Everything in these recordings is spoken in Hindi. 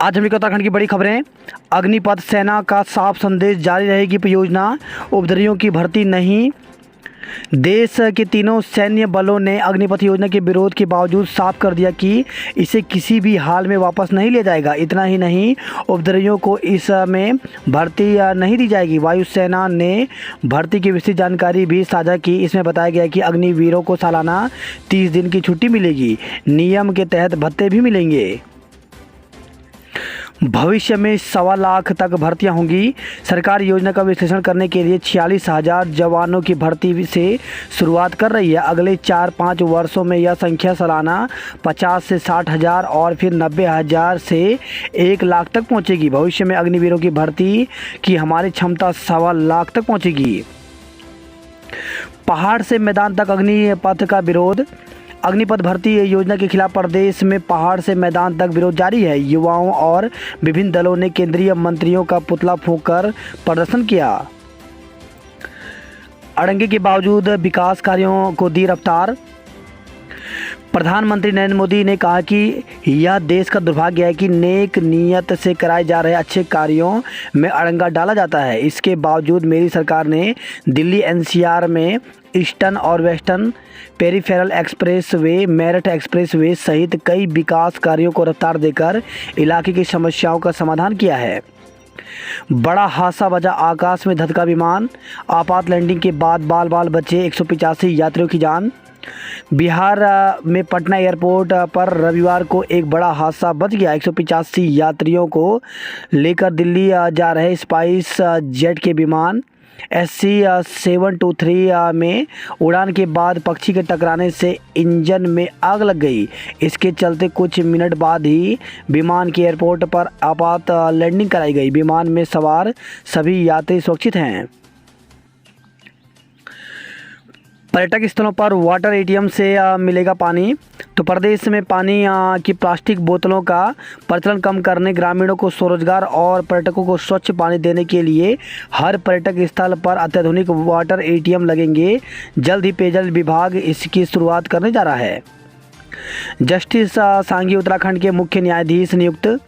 आज हम उत्तराखंड की बड़ी खबरें। अग्निपथ सेना का साफ संदेश, जारी रहेगी परियोजना, उपद्रवियों की भर्ती नहीं। देश के तीनों सैन्य बलों ने अग्निपथ योजना के विरोध के बावजूद साफ कर दिया कि इसे किसी भी हाल में वापस नहीं लिया जाएगा। इतना ही नहीं, उपद्रवियों को इसमें भर्ती नहीं दी जाएगी। वायुसेना ने भर्ती की विस्तृत जानकारी भी साझा की। इसमें बताया गया कि अग्निवीरों को सालाना 30 दिन की छुट्टी मिलेगी। नियम के तहत भत्ते भी मिलेंगे। भविष्य में 1.25 लाख तक भर्तियां होंगी। सरकार योजना का विश्लेषण करने के लिए 46,000 जवानों की भर्ती से शुरुआत कर रही है। अगले 4-5 वर्षों में यह संख्या सालाना 50 से 60,000 और फिर 90,000 से 1 लाख तक पहुंचेगी। भविष्य में अग्निवीरों की भर्ती की हमारी क्षमता 1.25 लाख तक पहुंचेगी। पहाड़ से मैदान तक अग्निपथ का विरोध। अग्निपथ भर्ती योजना के खिलाफ प्रदेश में पहाड़ से मैदान तक विरोध जारी है। युवाओं और विभिन्न दलों ने केंद्रीय मंत्रियों का पुतला फूंककर प्रदर्शन किया। अड़ंगे के बावजूद विकास कार्यों को दी रफ्तार। प्रधानमंत्री नरेंद्र मोदी ने कहा कि यह देश का दुर्भाग्य है कि नेक नीयत से कराए जा रहे अच्छे कार्यों में अड़ंगा डाला जाता है। इसके बावजूद मेरी सरकार ने दिल्ली एनसीआर में ईस्टर्न और western peripheral express way, Meerut express way सहित कई विकास कार्यों को रफ्तार देकर इलाके की समस्याओं का समाधान किया है। बड़ा हादसा बचा, आकाश में धधका विमान। आपात लैंडिंग के बाद बाल बाल बचे 185 यात्रियों की जान। बिहार में पटना एयरपोर्ट पर रविवार को एक बड़ा हादसा बच गया। 185 यात्रियों को लेकर दिल्ली जा रहे स्पाइस जेट के विमान SC-723 में उड़ान के बाद पक्षी के टकराने से इंजन में आग लग गई। इसके चलते कुछ मिनट बाद ही विमान के एयरपोर्ट पर आपात लैंडिंग कराई गई। विमान में सवार सभी यात्री सुरक्षित हैं। पर्यटक स्थलों पर वाटर ATM से मिलेगा पानी। तो प्रदेश में पानी की प्लास्टिक बोतलों का प्रचलन कम करने, ग्रामीणों को स्वरोजगार और पर्यटकों को स्वच्छ पानी देने के लिए हर पर्यटक स्थल पर अत्याधुनिक वाटर ATM लगेंगे। जल्द ही पेयजल विभाग इसकी शुरुआत करने जा रहा है। जस्टिस सांघी उत्तराखंड के मुख्य न्यायाधीश नियुक्त।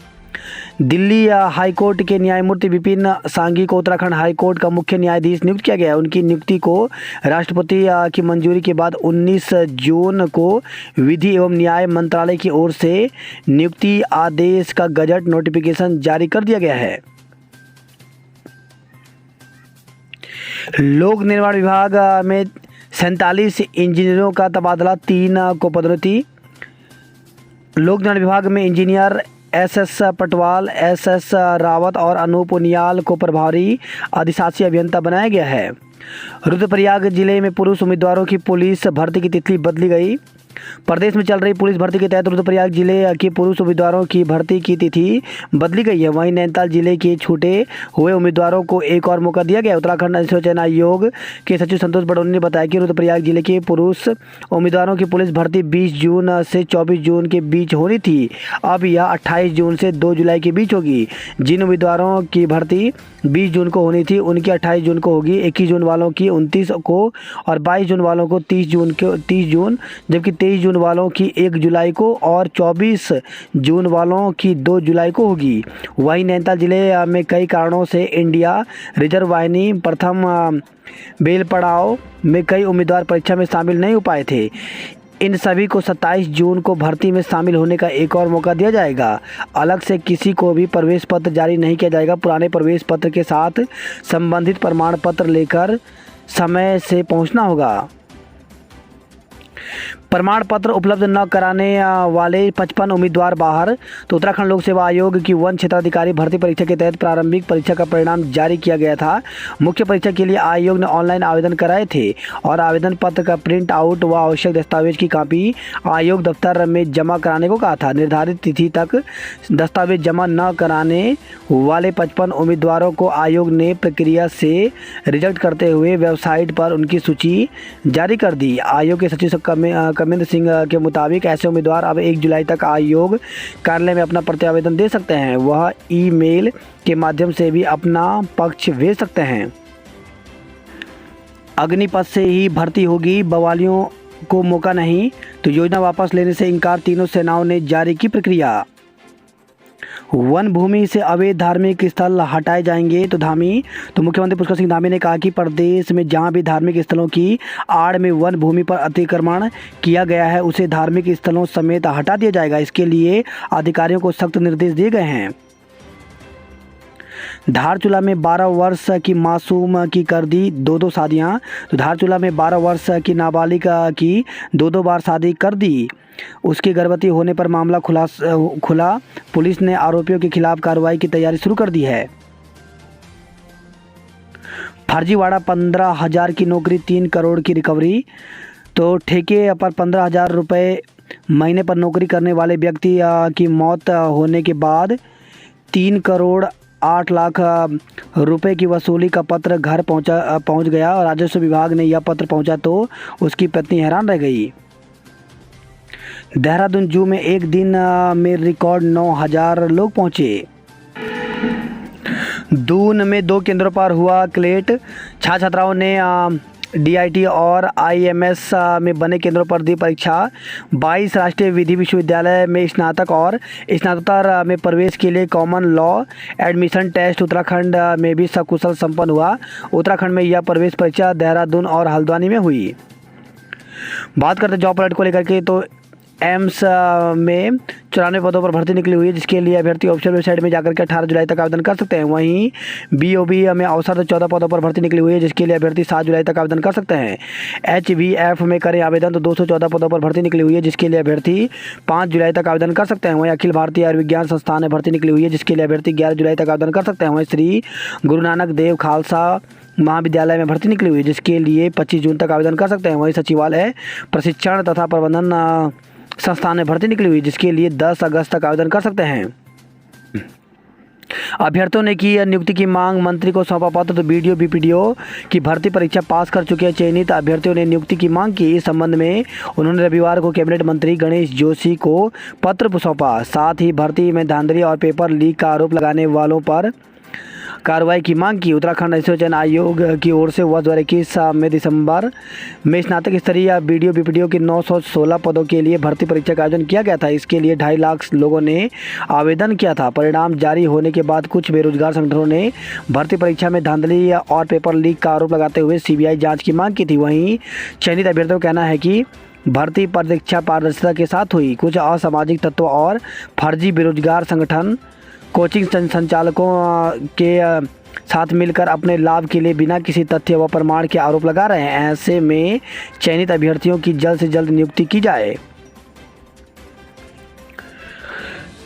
दिल्ली हाईकोर्ट के न्यायमूर्ति विपिन सांघी को उत्तराखंड हाईकोर्ट का मुख्य न्यायाधीश नियुक्त किया गया है। उनकी नियुक्ति को राष्ट्रपति की मंजूरी के बाद 19 जून को विधि एवं न्याय मंत्रालय की ओर से नियुक्ति आदेश का गजट नोटिफिकेशन जारी कर दिया गया है। लोक निर्माण विभाग में 47 इंजीनियरों का तबादला, 3 को पदोन्नति। लोक निर्माण विभाग में engineer SS Patwal, SS Rawat और अनूप उनियाल को प्रभारी अधिशासी अभियंता बनाया गया है। रुद्रप्रयाग जिले में पुरुष उम्मीदवारों की पुलिस भर्ती की तिथि बदली गई। प्रदेश में चल रही पुलिस भर्ती के तहत रुद्रप्रयाग जिले के पुरुष उम्मीदवारों की भर्ती की तिथि बदली गई है। वहीं नैनीताल जिले के छूटे हुए उम्मीदवारों को एक और मौका दिया गया। उत्तराखंड अधिसूचना चयन आयोग के सचिव संतोष बडोनी ने बताया कि रुद्रप्रयाग जिले के पुरुष उम्मीदवारों की पुलिस भर्ती 20 जून से 24 जून के बीच होनी थी। अब यह 28 जून से 2 जुलाई के बीच होगी। जिन उम्मीदवारों की भर्ती 20 जून को होनी थी उनकी 28 जून को होगी। 21 जून वालों की 29 को और 22 जून वालों को 30 जून, जबकि 23 जून वालों की 1 जुलाई को और 24 जून वालों की 2 जुलाई को होगी। वहीं नैनीताल जिले में कई कारणों से इंडिया रिजर्व वाहिनी प्रथम बेल पड़ाव में कई उम्मीदवार परीक्षा में शामिल नहीं हो पाए थे। इन सभी को 27 जून को भर्ती में शामिल होने का एक और मौका दिया जाएगा। अलग से किसी को भी प्रवेश पत्र जारी नहीं किया जाएगा। पुराने प्रवेश पत्र के साथ संबंधित प्रमाण पत्र लेकर समय से पहुंचना होगा। प्रमाण पत्र उपलब्ध न कराने वाले 55 उम्मीदवार बाहर। तो उत्तराखंड लोक सेवा आयोग की वन क्षेत्राधिकारी भर्ती परीक्षा के तहत प्रारंभिक परीक्षा का परिणाम जारी किया गया था। मुख्य परीक्षा के लिए आयोग ने ऑनलाइन आवेदन कराए थे और आवेदन पत्र का प्रिंट आउट व आवश्यक दस्तावेज की कॉपी आयोग दफ्तर में जमा कराने को कहा था। निर्धारित तिथि तक दस्तावेज जमा न कराने वाले 55 उम्मीदवारों को आयोग ने प्रक्रिया से रिजेक्ट करते हुए वेबसाइट पर उनकी सूची जारी कर दी। आयोग के सचिव कमेंद्र सिंह के मुताबिक ऐसे उम्मीदवार अब 1 जुलाई तक आयोग कार्यालय में अपना प्रत्यावेदन दे सकते हैं। वह ईमेल के माध्यम से भी अपना पक्ष भेज सकते हैं। अग्निपथ से ही भर्ती होगी, बवालियों को मौका नहीं। तो योजना वापस लेने से इनकार, तीनों सेनाओं ने जारी की प्रक्रिया। वन भूमि से अवैध धार्मिक स्थल हटाए जाएंगे। तो मुख्यमंत्री पुष्कर सिंह धामी ने कहा कि प्रदेश में जहां भी धार्मिक स्थलों की आड़ में वन भूमि पर अतिक्रमण किया गया है उसे धार्मिक स्थलों समेत हटा दिया जाएगा। इसके लिए अधिकारियों को सख्त निर्देश दिए गए हैं। धारचूला में 12 वर्ष की मासूम की कर दी 2 शादियां। तो धारचूला में 12 वर्ष की नाबालिग की 2 बार शादी कर दी। उसके गर्भवती होने पर मामला खुला। पुलिस ने आरोपियों के खिलाफ कार्रवाई की तैयारी शुरू कर दी है। फर्जीवाड़ा 15,000 की नौकरी 3 करोड़ की रिकवरी। तो ठेके पर 15,000 रुपये महीने पर नौकरी करने वाले व्यक्ति की मौत होने के बाद 3 करोड़ 8 लाख रुपए की वसूली का पत्र घर पहुंच गया और राजस्व विभाग ने यह पत्र पहुंचा तो उसकी पत्नी हैरान रह गई। देहरादून जू में एक दिन में रिकॉर्ड 9,000 लोग पहुंचे। दून में 2 केंद्रों पर हुआ क्लेट। छात्र छात्राओं ने DIT और IMS में बने केंद्रों पर दी परीक्षा। 22 राष्ट्रीय विधि विश्वविद्यालय में स्नातक और स्नातकोत्तर में प्रवेश के लिए common law admission test Uttarakhand में भी सकुशल संपन्न हुआ। उत्तराखंड में यह प्रवेश परीक्षा देहरादून और हल्द्वानी में हुई। बात करते जॉब अलर्ट को लेकर के, तो एम्स में 94 पदों पर भर्ती निकली हुई है, जिसके लिए अभ्यर्थी ऑफिशियल वेबसाइट में जाकर के 18 जुलाई तक आवेदन कर सकते हैं। वहीं BOB में औसत 14 पदों पर भर्ती निकली हुई है, जिसके लिए अभ्यर्थी 7 जुलाई तक आवेदन कर सकते हैं। HVF में करें आवेदन तो 214 पदों पर भर्ती निकली हुई है, जिसके लिए अभ्यर्थी 5 जुलाई तक आवेदन कर सकते हैं। वहीं अखिल भारतीय आयुर्विज्ञान संस्थान में भर्ती निकली हुई है, जिसके लिए अभ्यर्थी 11 जुलाई तक आवेदन कर सकते हैं। वहीं श्री गुरु नानक देव खालसा महाविद्यालय में भर्ती निकली हुई है, जिसके लिए 25 जून तक आवेदन कर सकते हैं। वहीं सचिवालय प्रशिक्षण तथा प्रबंधन संस्थान में भर्ती निकली हुई, जिसके लिए 10 अगस्त तक आवेदन कर सकते हैं। अभ्यर्थियों ने की नियुक्ति की मांग, मंत्री को सौंपा पत्र। तो BPDO की भर्ती परीक्षा पास कर चुके चयनित अभ्यर्थियों ने नियुक्ति की मांग की। इस संबंध में उन्होंने रविवार को कैबिनेट मंत्री गणेश जोशी को पत्र सौंपा। साथ ही भर्ती में धांधली और पेपर लीक का आरोप लगाने वालों पर कार्रवाई की मांग की। उत्तराखंड चयन आयोग की ओर से वर्ष 2021 में दिसंबर में स्नातक स्तरीय BPDO के 916 पदों के लिए भर्ती परीक्षा का आयोजन किया गया था। इसके लिए 2.5 लाख लोगों ने आवेदन किया था। परिणाम जारी होने के बाद कुछ बेरोजगार संगठनों ने भर्ती परीक्षा में धांधली और पेपर लीक का आरोप लगाते हुए CBI जाँच की मांग की थी। वहीं चयनित अभ्यर्थियों का कहना है कि भर्ती परीक्षा पारदर्शिता के साथ हुई। कुछ असामाजिक तत्व और फर्जी बेरोजगार संगठन कोचिंग संचालकों के साथ मिलकर अपने लाभ के लिए बिना किसी तथ्य व प्रमाण के आरोप लगा रहे हैं। ऐसे में चयनित अभ्यर्थियों की जल्द से जल्द नियुक्ति की जाए।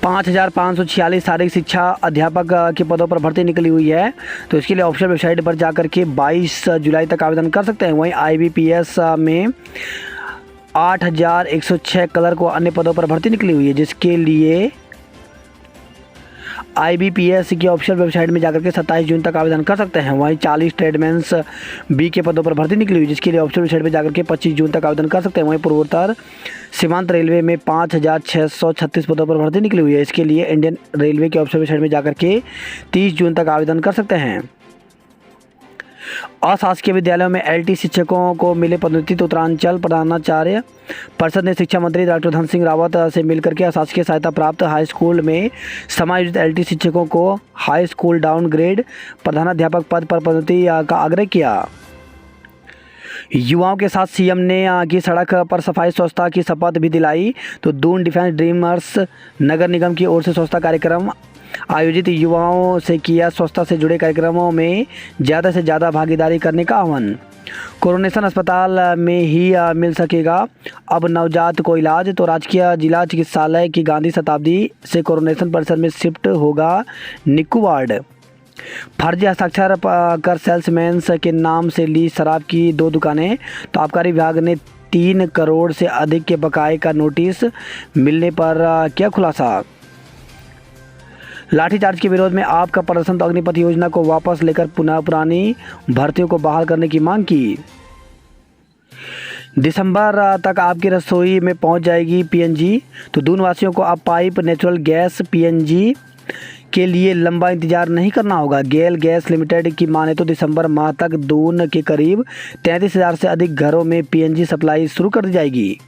5,546 शारीरिक शिक्षा अध्यापक के पदों पर भर्ती निकली हुई है। तो इसके लिए ऑफिशियल वेबसाइट पर जाकर के 22 जुलाई तक आवेदन कर सकते हैं। वहीं IBPS में 8,106 क्लर्क व अन्य पदों पर भर्ती निकली हुई है, जिसके लिए IBPS की ऑफिशियल वेबसाइट में जाकर के 27 जून तक आवेदन कर सकते हैं। वहीं 40 ट्रेडमैन्स B के पदों पर भर्ती निकली हुई, जिसके लिए ऑफिशियल वेबसाइट में जाकर के 25 जून तक आवेदन कर सकते हैं। वहीं पूर्वोत्तर सीमांत रेलवे में 5,636 पदों पर भर्ती निकली हुई है। इसके लिए इंडियन रेलवे की ऑफिशियल वेबसाइट में जाकर के 30 जून तक आवेदन कर सकते हैं। अशासकीय विद्यालयों में LT शिक्षकों को मिले पदोन्नति। तो उत्तरांचल प्रधानाचार्य परिषद ने शिक्षा मंत्री डॉक्टर धन सिंह रावत से मिलकर के अशासकीय सहायता प्राप्त हाई स्कूल में समायोजित LT शिक्षकों को हाई स्कूल डाउनग्रेड प्रधानाध्यापक पद पर पदोन्नति का आग्रह किया। युवाओं के साथ CM ने की सड़क पर सफाई स्वच्छता की शपथ भी दिलाई। तो दून डिफेंस ड्रीमर्स नगर निगम की ओर से स्वच्छता कार्यक्रम आयोजित, युवाओं से किया स्वच्छता से जुड़े कार्यक्रमों में ज़्यादा से ज़्यादा भागीदारी करने का आह्वान। कोरोनेशन अस्पताल में ही मिल सकेगा अब नवजात को इलाज। तो राजकीय जिला चिकित्सालय की गांधी शताब्दी से कोरोनेशन परिसर में शिफ्ट होगा निक्कू वार्ड। फर्जी हस्ताक्षर कर सेल्समैन के नाम से ली शराब की 2 दुकानें। तो आबकारी विभाग ने 3 करोड़ से अधिक के बकाये का नोटिस मिलने पर क्या खुलासा। लाठीचार्ज के विरोध में आपका प्रदर्शन। तो अग्निपथ योजना को वापस लेकर पुरानी भर्तियों को बहाल करने की मांग की। दिसंबर तक आपकी रसोई में पहुंच जाएगी PNG। तो दून वासियों को अब पाइप नेचुरल गैस PNG के लिए लंबा इंतजार नहीं करना होगा। गेल गैस लिमिटेड की माने तो दिसंबर माह तक दून के करीब 33,000 से अधिक घरों में PNG सप्लाई शुरू कर दी जाएगी।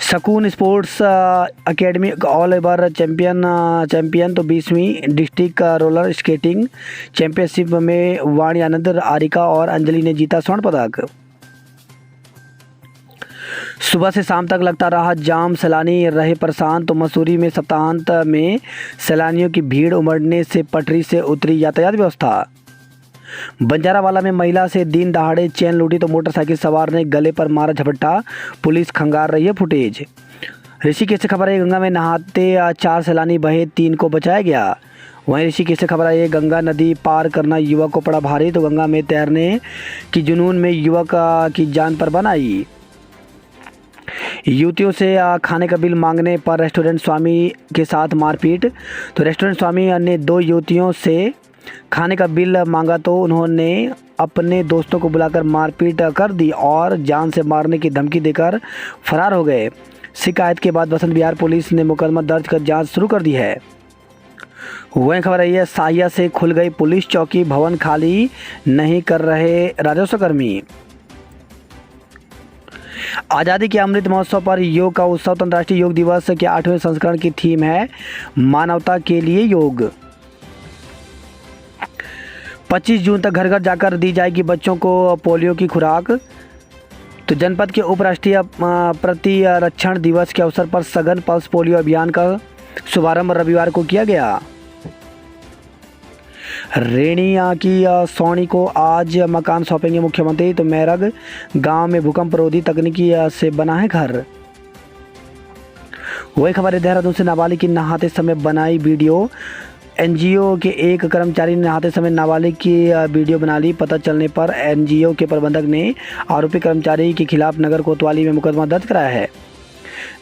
सकून sports academy all over champion तो 20वीं डिस्ट्रिक्ट रोलर स्केटिंग चैंपियनशिप में वाणी आनंद, आरिका और अंजलि ने जीता स्वर्ण पदक। सुबह से शाम तक लगता रहा जाम, सैलानी रहे परेशान, तो मसूरी में सप्ताहांत में सैलानियों की भीड़ उमड़ने से पटरी से उतरी यातायात व्यवस्था। बंजारावाला में महिला से दिन दहाड़े चैन लूटी तो मोटरसाइकिल सवार ने गले पर मारा झपट्टा, पुलिस खंगार रही है फुटेज। ऋषिकेश से खबर है गंगा में नहाते 4 सैलानी बहे, 3 को बचाया गया। वहीं ऋषिकेश से खबर है गंगा नदी पार करना युवक को पड़ा भारी, तो गंगा में तैरने की जुनून में युवक की जान पर बन आई। युवतियों से खाने का बिल मांगने पर रेस्टोरेंट स्वामी के साथ मारपीट, तो रेस्टोरेंट स्वामी ने 2 युवतियों से खाने का बिल मांगा तो उन्होंने अपने दोस्तों को बुलाकर मारपीट कर दी और जान से मारने की धमकी देकर फरार हो गए। शिकायत के बाद बसंत विहार पुलिस ने मुकदमा दर्ज कर जांच शुरू कर दी है। वहीं खबर आई है साहिया से खुल गई पुलिस चौकी, भवन खाली नहीं कर रहे राजस्व कर्मी। आज़ादी के अमृत महोत्सव पर योग का उत्सव, अंतर्राष्ट्रीय योग दिवस के 8वें संस्करण की थीम है मानवता के लिए योग। 25 जून तक घर घर जाकर दी जाएगी बच्चों को पोलियो की खुराक। तो जनपद के उपराष्ट्रीय प्रतिरक्षण दिवस के अवसर पर सघन पल्स पोलियो अभियान का शुभारंभ रविवार को किया गया। रेणिया की सोनी को आज मकान सौंपेंगे मुख्यमंत्री, तो मैरग गांव में भूकंप रोधी तकनीकी से बना है घर। वही खबर है देहरादून से नाबालिग की नहाते समय बनाई वीडियो, एनजीओ के एक कर्मचारी ने नहाते समय नाबालिग की वीडियो बना ली। पता चलने पर एनजीओ के प्रबंधक ने आरोपी कर्मचारी के खिलाफ नगर कोतवाली में मुकदमा दर्ज कराया है।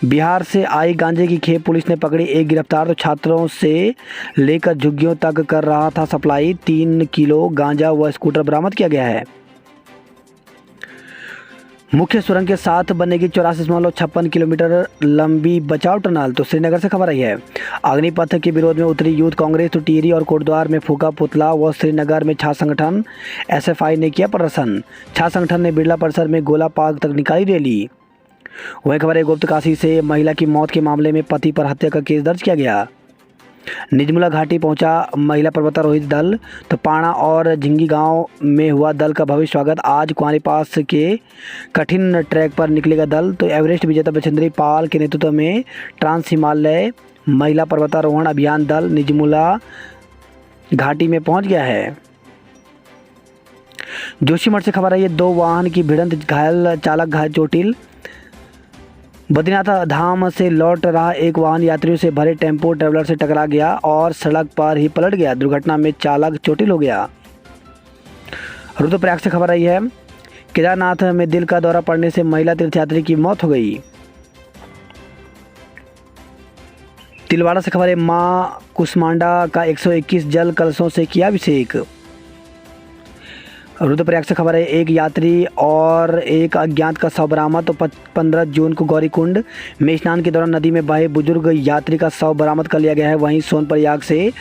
बिहार से आई गांजे की खेप, पुलिस ने पकड़ी एक गिरफ्तार, तो छात्रों से लेकर झुग्गियों तक कर रहा था सप्लाई। 3 किलो गांजा व स्कूटर बरामद किया गया है। मुख्य सुरंग के साथ बनेगी 84.56 किलोमीटर लंबी बचाव टनल। तो श्रीनगर से खबर आई है अग्निपथ के विरोध में उतरी यूथ कांग्रेस, तो टिहरी और कोटद्वार में फूका पुतला व श्रीनगर में छात्र संगठन एसएफआई ने किया प्रदर्शन। छात्र संगठन ने बिरला परिसर में गोला पार्क तक निकाली रैली। वही खबर है गुप्तकाशी से महिला की मौत के मामले में पति पर हत्या का केस दर्ज किया गया। निजमुला घाटी पहुंचा महिला पर्वतारोही दल, तो पाणा और झिंगी गांव में हुआ दल का भव्य स्वागत। आज कुंवारी पास के कठिन ट्रैक पर निकलेगा दल, तो एवरेस्ट विजेता बछेंद्री पाल के नेतृत्व में ट्रांस हिमालय महिला पर्वतारोहण अभियान दल निजमुला घाटी में पहुंच गया है। जोशीमठ से खबर आई है 2 वाहन की भिड़ंत, घायल चालक घायल चोटिल। बद्रीनाथ धाम से लौट रहा एक वाहन यात्रियों से भरे टेम्पो ट्रैवलर से टकरा गया और सड़क पर ही पलट गया। दुर्घटना में चालक चोटिल हो गया। रुद्रप्रयाग से खबर आई है केदारनाथ में दिल का दौरा पड़ने से महिला तीर्थयात्री की मौत हो गई। तिलवाड़ा से खबर है मां कुसमांडा का 121 जल कलशों से किया अभिषेक। रुद्रप्रयाग से खबर है एक यात्री और एक अज्ञात का शव बरामद, तो 15 जून को गौरीकुंड में स्नान के दौरान नदी में बहे बुजुर्ग यात्री का शव बरामद कर लिया गया है। वहीं सोनप्रयाग से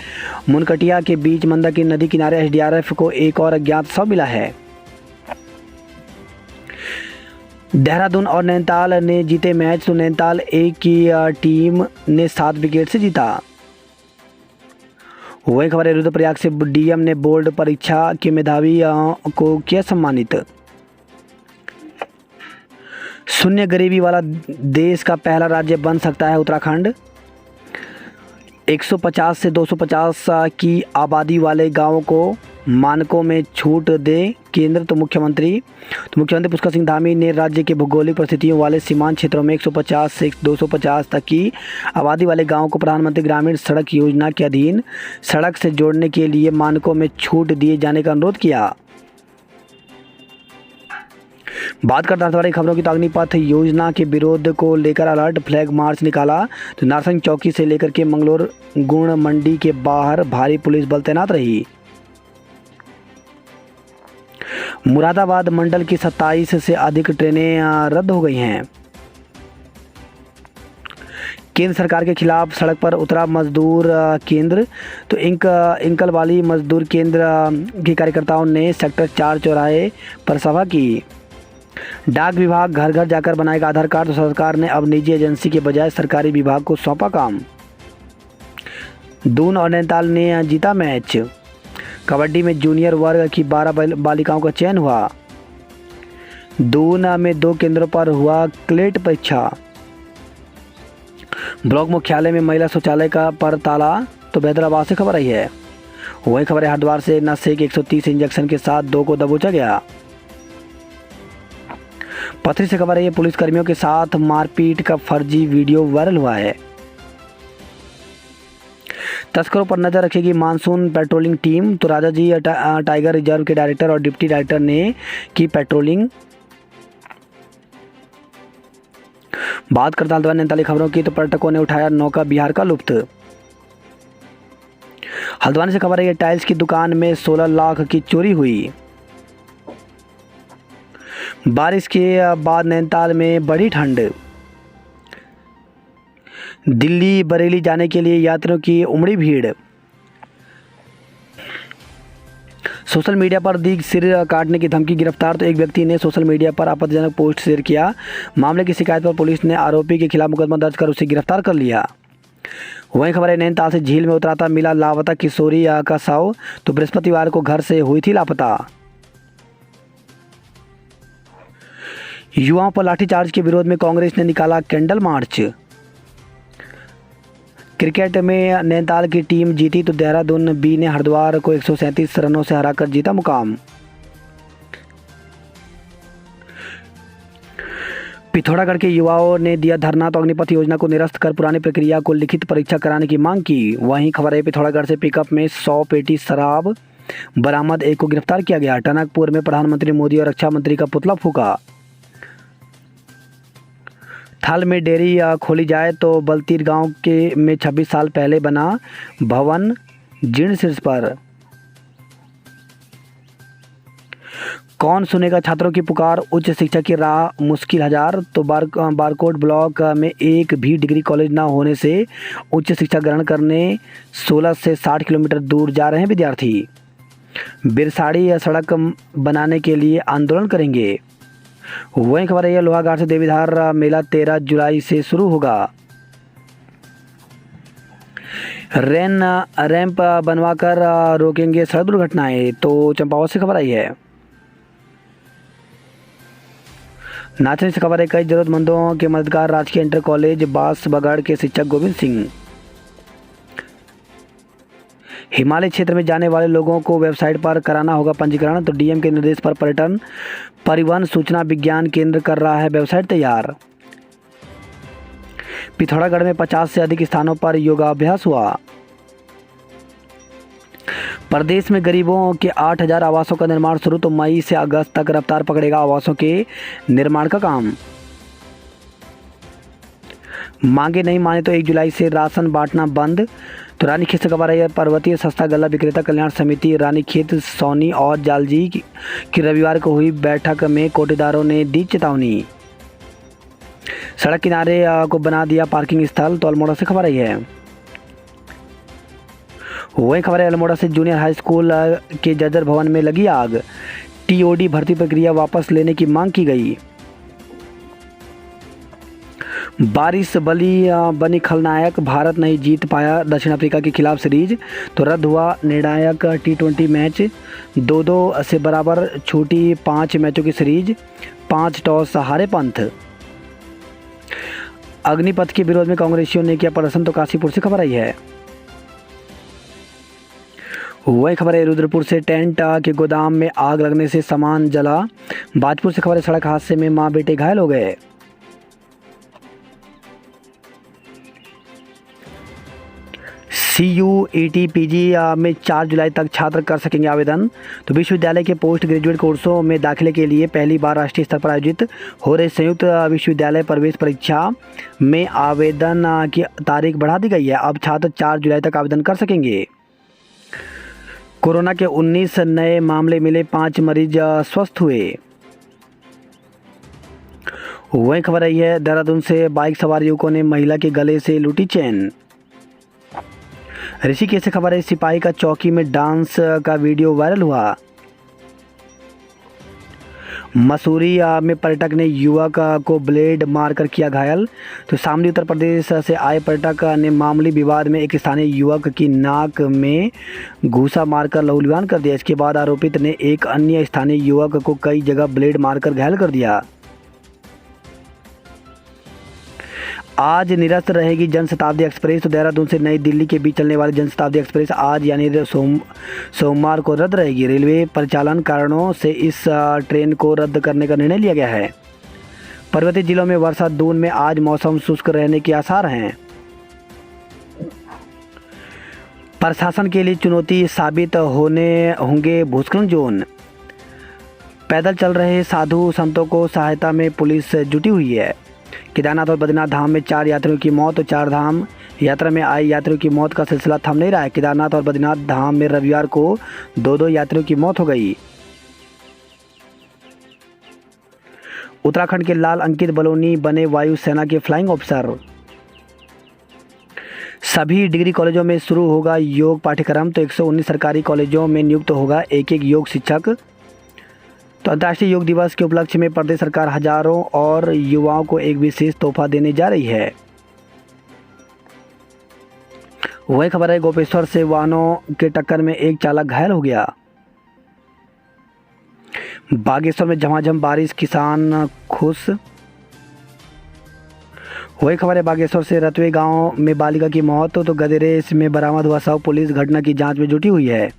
मुनकटिया के बीच मंदाकिनी नदी किनारे एसडीआरएफ को एक और अज्ञात शव मिला है। देहरादून और नैनीताल ने जीते मैच, तो नैनीताल ए की टीम ने 7 विकेट से जीता। वही खबर है रुद्रप्रयाग से डीएम ने बोर्ड परीक्षा के मेधावी को किया सम्मानित। शून्य गरीबी वाला देश का पहला राज्य बन सकता है उत्तराखंड। 150 से 250 की आबादी वाले गांवों को मानकों में छूट दे केंद्र, तो मुख्यमंत्री पुष्कर सिंह धामी ने राज्य के भौगोलिक परिस्थितियों वाले सीमांत क्षेत्रों में 150 से 250 तक की आबादी वाले गांवों को प्रधानमंत्री ग्रामीण सड़क योजना के अधीन सड़क से जोड़ने के लिए मानकों में छूट दिए जाने का अनुरोध किया। बात करते हैं हमारी खबरों की, तो अग्निपथ योजना के विरोध को लेकर अलर्ट, फ्लैग मार्च निकाला। तो नारसिंह चौकी से लेकर के मंगलोर गुण मंडी के बाहर भारी पुलिस बल तैनात रही। मुरादाबाद मंडल की 27 से अधिक ट्रेनें रद्द हो गई हैं। केंद्र सरकार के खिलाफ सड़क पर उतरा मजदूर केंद्र, तो इंकल वाली मजदूर केंद्र के कार्यकर्ताओं ने सेक्टर 4 चौराहे पर सभा की। डाक विभाग घर घर जाकर बनाएगा आधार कार्ड, तो सरकार ने अब निजी एजेंसी के बजाय सरकारी विभाग को सौंपा काम। दून और नैनीताल ने जीता मैच। कबड्डी में जूनियर वर्ग की 12 बालिकाओं का चयन हुआ। दून में 2 केंद्रों पर हुआ क्लेट परीक्षा। ब्लॉक मुख्यालय में महिला शौचालय का पर ताला, तो बेहतराबाद से खबर आई है। वही खबर है हरिद्वार से, नशे के 130 इंजेक्शन के साथ 2 को दबोचा गया। पथरी से खबर है, पुलिस कर्मियों के साथ मारपीट का फर्जी वीडियो वायरल हुआ है। तस्करों पर नजर रखेगी मानसून पेट्रोलिंग टीम, तो राजा जी टाइगर रिजर्व के डायरेक्टर और डिप्टी डायरेक्टर ने की पेट्रोलिंग। बात करते हैं नैनीताल खबरों की, तो पर्यटकों ने उठाया नौका बिहार का लुत्फ। हल्द्वानी से खबर है, टाइल्स की दुकान में 16 लाख की चोरी हुई। बारिश के बाद नैनीताल में बड़ी ठंड। दिल्ली बरेली जाने के लिए यात्रियों की उमड़ी भीड़। सोशल मीडिया पर दी सिर काटने की धमकी, गिरफ्तार। तो एक व्यक्ति ने सोशल मीडिया पर आपत्तिजनक पोस्ट शेयर किया। मामले की शिकायत पर पुलिस ने आरोपी के खिलाफ मुकदमा दर्ज कर उसे गिरफ्तार कर लिया। वहीं खबर है, नैनीताल से झील में उतरा था मिला लापता किशोरी का शव, तो बृहस्पतिवार को घर से हुई थी लापता। युवाओं पर लाठीचार्ज के विरोध में कांग्रेस ने निकाला कैंडल मार्च। क्रिकेट में नैनीताल की टीम जीती, तो देहरादून बी ने हरिद्वार को 137 रनों से हराकर जीता मुकाम। पिथौरागढ़ के युवाओं ने दिया धरना, तो अग्निपथ योजना को निरस्त कर पुरानी प्रक्रिया को लिखित परीक्षा कराने की मांग की। वहीं खबर है, पिथौरागढ़ से पिकअप में 100 पेटी शराब बरामद, 1 को गिरफ्तार किया गया। टनकपुर में प्रधानमंत्री मोदी और रक्षा मंत्री का पुतला फूका। थल में डेयरी खोली जाए, तो बलतीर गांव के में 26 साल पहले बना भवन जीर्ण शीर्ष पर। कौन सुनेगा छात्रों की पुकार, उच्च शिक्षा की राह मुश्किल हजार। तो बारकोट ब्लॉक में एक भी डिग्री कॉलेज न होने से उच्च शिक्षा ग्रहण करने 16 से 60 किलोमीटर दूर जा रहे हैं विद्यार्थी। बिरसाड़ी सड़क बनाने के लिए आंदोलन करेंगे। वहीं खबर है, लोहाघाट से देवीधार मेला 13 जुलाई से शुरू होगा। रैंप बनवाकर रोकेंगे सड़क दुर्घटनाएं, तो चंपावत से खबर आई है। नाचने से खबर है, कई जरूरतमंदों के मददगार राजकीय इंटर कॉलेज बांसबगड़ के शिक्षक गोविंद सिंह। हिमालय क्षेत्र में जाने वाले लोगों को वेबसाइट पर कराना होगा पंजीकरण, तो डीएम के निर्देश पर पर्यटन परिवहन सूचना विज्ञान केंद्र कर रहा है वेबसाइट तैयार। पिथौरागढ़ में 50 से अधिक स्थानों पर योगाभ्यास हुआ। प्रदेश में गरीबों के 8000 आवासों का निर्माण शुरू, तो मई से अगस्त तक रफ्तार पकड़ेगा आवासों के निर्माण का काम। मांगे नहीं माने तो 1 जुलाई से राशन बांटना बंद, तो रानीखेत से खबर है, पर्वतीय सस्ता गल्ला विक्रेता कल्याण समिति रानीखेत सोनी और जालजी की रविवार को हुई बैठक में कोटेदारों ने दी चेतावनी। सड़क किनारे को बना दिया पार्किंग स्थल, तो अल्मोड़ा से खबर आई है। वही खबर है, अल्मोड़ा से जूनियर हाई स्कूल के जर्जर भवन में लगी आग। टीओडी भर्ती प्रक्रिया वापस लेने की मांग की गई। बारिश बनी खलनायक, भारत नहीं जीत पाया दक्षिण अफ्रीका के खिलाफ सीरीज, तो रद्द हुआ निर्णायक टी20 मैच। 2-2 से बराबर छूटी 5 मैचों की सीरीज, 5 टॉस हारे पंथ। अग्निपथ के विरोध में कांग्रेसियों ने किया प्रदर्शन, तो काशीपुर से खबर आई है। वही खबर है, रुद्रपुर से टेंट के गोदाम में आग लगने से सामान जला। बाजपुर से खबर है, सड़क हादसे में मां बेटे घायल हो गए। CUET PG में 4 जुलाई तक छात्र कर सकेंगे आवेदन, तो विश्वविद्यालय के पोस्ट ग्रेजुएट कोर्सों में दाखिले के लिए पहली बार राष्ट्रीय स्तर पर आयोजित हो रहे संयुक्त विश्वविद्यालय प्रवेश परीक्षा में आवेदन की तारीख बढ़ा दी गई है। अब छात्र 4 जुलाई तक आवेदन कर सकेंगे। कोरोना के 19 नए मामले मिले, 5 मरीज स्वस्थ हुए। वही खबर आई है, देहरादून से बाइक सवार युवकों ने महिला के गले से लूटी चेन। ऋषिकेश से खबर है, सिपाही का चौकी में डांस का वीडियो वायरल हुआ। मसूरी में पर्यटक ने युवक को ब्लेड मारकर किया घायल। तो सामने उत्तर प्रदेश से आए पर्यटक ने मामूली विवाद में एक स्थानीय युवक की नाक में घूसा मारकर लहूलुहान कर दिया। इसके बाद आरोपित ने एक अन्य स्थानीय युवक को कई जगह ब्लेड मारकर घायल कर दिया। आज निरस्त रहेगी जनशताब्दी एक्सप्रेस। तो देहरादून से नई दिल्ली के बीच चलने वाली जनशताब्दी एक्सप्रेस आज यानी सोमवार को रद्द रहेगी। रेलवे परिचालन कारणों से इस ट्रेन को रद्द करने का निर्णय लिया गया है। पर्वतीय जिलों में वर्षा, दून में आज मौसम शुष्क रहने के आसार हैं। प्रशासन के लिए चुनौती साबित होंगे भूस्खलन जोन। पैदल चल रहे साधु संतों को सहायता में पुलिस जुटी हुई है। केदारनाथ और बद्रीनाथ धाम में 4 यात्रियों की मौत। तो 4 धाम यात्रा में आए यात्रियों की मौत का सिलसिला थम नहीं रहा है। केदारनाथ और बद्रीनाथ धाम में रविवार को 2 यात्रियों की मौत हो गई। उत्तराखंड के लाल अंकित बलौनी बने वायुसेना के फ्लाइंग ऑफिसर। सभी डिग्री कॉलेजों में शुरू होगा योग पाठ्यक्रम। तो 119 सरकारी कॉलेजों में नियुक्त होगा एक योग शिक्षक। तो अंतर्राष्ट्रीय योग दिवस के उपलक्ष्य में प्रदेश सरकार हजारों और युवाओं को एक विशेष तोहफा देने जा रही है। वही खबर है गोपेश्वर से वाहनों के टक्कर में एक चालक घायल हो गया। बागेश्वर में झमाझम बारिश, किसान खुश। वही खबर है बागेश्वर से रतवे गांव में बालिका की मौत। तो गधे रेस में बरामद हुआ शव। पुलिस घटना की जांच में जुटी हुई है।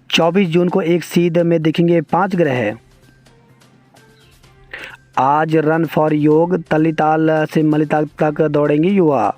24 जून को एक सीध में दिखेंगे 5 ग्रह। आज रन फॉर योग, तल्लीताल से मलिताल तक दौड़ेंगे युवा।